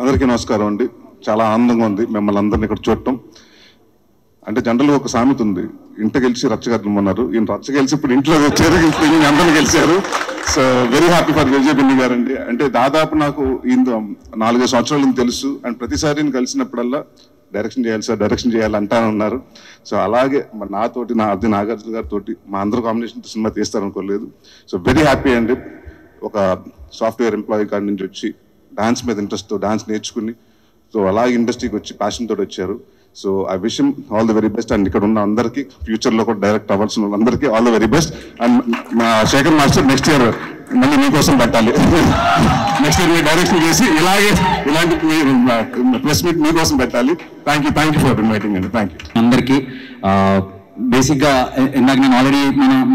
అందరికీ నమస్కారం అండి. చాలా ఆనందంగా ఉంది మిమ్మల్ని అందరిని ఇక్కడ చూడటం. అంటే జనరల్గా ఒక సామెత ఉంది, ఇంట గెలిచి రచ్చగట్టుమన్నారు. ఈయన రచ్చ గెలిచి ఇప్పుడు ఇంట్లో వచ్చారు, ఇప్పుడు అందరిని గెలిచారు. So very happy for Vijay Binny గారు అండి. అంటే దాదాపు నాకు ఈయన 4-5 సంవత్సరాలు తెలుసు. అండ్ ప్రతిసారి నేను కలిసినప్పుడల్లా డైరెక్షన్ చేయాలి సార్, డైరెక్షన్ చేయాలి అంటానన్నారు. సో అలాగే నాతోటి నాగార్జున గారితో మా అందరూ కాంబినేషన్ సినిమా తీస్తారనుకోలేదు. సో వెరీ హ్యాపీ అండి. ఒక సాఫ్ట్వేర్ ఎంప్లాయీ కాడి నుంచి వచ్చి డాన్స్ మీద ఇంట్రెస్ట్తో డాన్స్ నేర్చుకుని సో అలాగే ఇండస్ట్రీకి వచ్చి ప్యాషన్ తోటి వచ్చారు. So I wish him all the very best. And ఇక్కడ ఉన్న అందరికీ, ఫ్యూచర్లో కూడా డైరెక్ట్ అవ్వాల్సిన వాళ్ళందరికీ all the very best. And మా శేఖర్ మాస్టర్ నెక్స్ట్ ఇయర్ మళ్ళీ మీకోసం పెట్టాలి. నెక్స్ట్ ఇయర్ మీరు డైరెక్షన్ చేసి ఇలాంటి ప్రెస్ మీట్ మీకోసం పెట్టాలి. థ్యాంక్ యూ ఫర్ ఇన్వైటింగ్ అండి. థ్యాంక్ యూ అందరికీ. బేసిక్గా ఇందాక నేను ఆల్రెడీ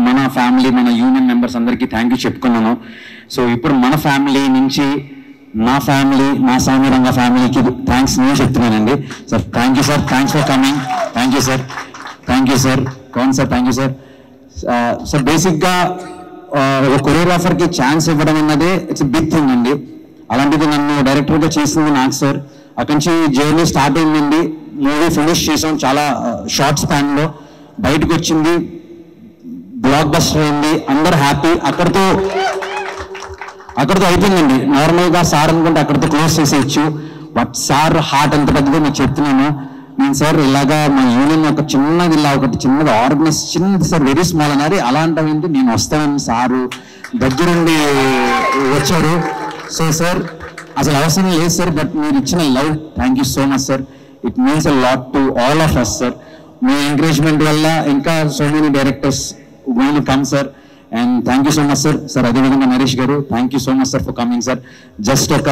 మన ఫ్యామిలీ, మన యూనియన్ మెంబర్స్ అందరికీ థ్యాంక్ యూ చెప్పుకున్నాను. సో ఇప్పుడు మన ఫ్యామిలీ నుంచి నా ఫ్యామిలీ, నా సామి రంగ ఫ్యామిలీకి థ్యాంక్స్ నేను చెప్తున్నానండి. Sir thank you sir, thanks for coming. Thank you sir, thank you sir. కౌన్ sir, thank you sir. Sir బేసిక్గా ఒక కొరియోగ్రాఫర్కి ఛాన్స్ ఇవ్వడం అన్నదే ఇట్స్ బిగ్ థింగ్ అండి. అలాంటిది నన్ను డైరెక్టర్గా చేసింది నాకు సార్. అక్కడి నుంచి జర్నీ స్టార్ట్ అయిందండి. మూవీ ఫినిష్ చేసాం చాలా షార్ట్ స్పాన్లో. బయటకు వచ్చింది, బ్లాక్ బస్టర్ అయింది, అందరు హ్యాపీ. అక్కడితో అయిపోయిందండి. నార్మల్గా సార్ అనుకుంటే అక్కడితో క్లోజ్ చేసేయచ్చు. బట్ సార్ హార్ట్ ఎంత పెద్దదో నేను చెప్తున్నాను. నేను సార్ ఇలాగా మా యూనియన్ ఒక చిన్నది, ఇలా ఒకటి చిన్నది ఆర్గనైజ్, చిన్నది సార్, వెరీ స్మాల్ అన్నారు. అలాంటివి నేను వస్తానని సారు దగ్గరుండి వచ్చారు. సో సార్ అసలు అవసరం లేదు సార్, బట్ మీరు ఇచ్చిన love, thank you so much sir. It means a lot to all of us sir. మీ ఎంకరేజ్మెంట్ వల్ల ఇంకా so many directors will come sir. And thank you so much sir. Sir అదేవిధంగా Naresh garu, thank you so much sir for coming sir. Just ఒక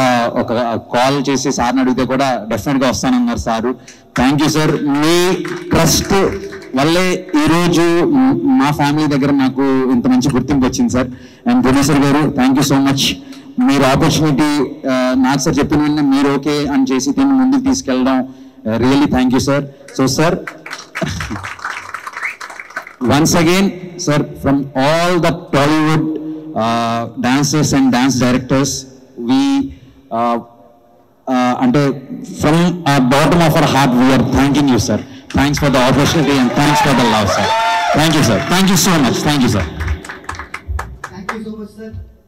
call చేసి సార్ని అడిగితే కూడా డెఫినెట్గా వస్తానన్నారు సారు. Thank you sir. మీ ట్రస్ట్ వల్లే ఈరోజు మా ఫ్యామిలీ దగ్గర నాకు ఇంత మంచి గుర్తింపు వచ్చింది సార్. అండ్ ప్రొడ్యూసర్ గారు, థ్యాంక్ యూ సో మచ్. మీరు ఆపర్చునిటీ నాకు సార్ చెప్పిన వెంటనే మీరు ఓకే అని చేసి దీన్ని ముందుకు తీసుకెళ్ళడం really thank you sir. So sir, once again sir, from all the Tollywood dancers and dance directors, we and from our bottom of our heart we are thanking you sir. Thanks for the opportunity and thanks for the love sir. Thank you sir, thank you so much, thank you sir.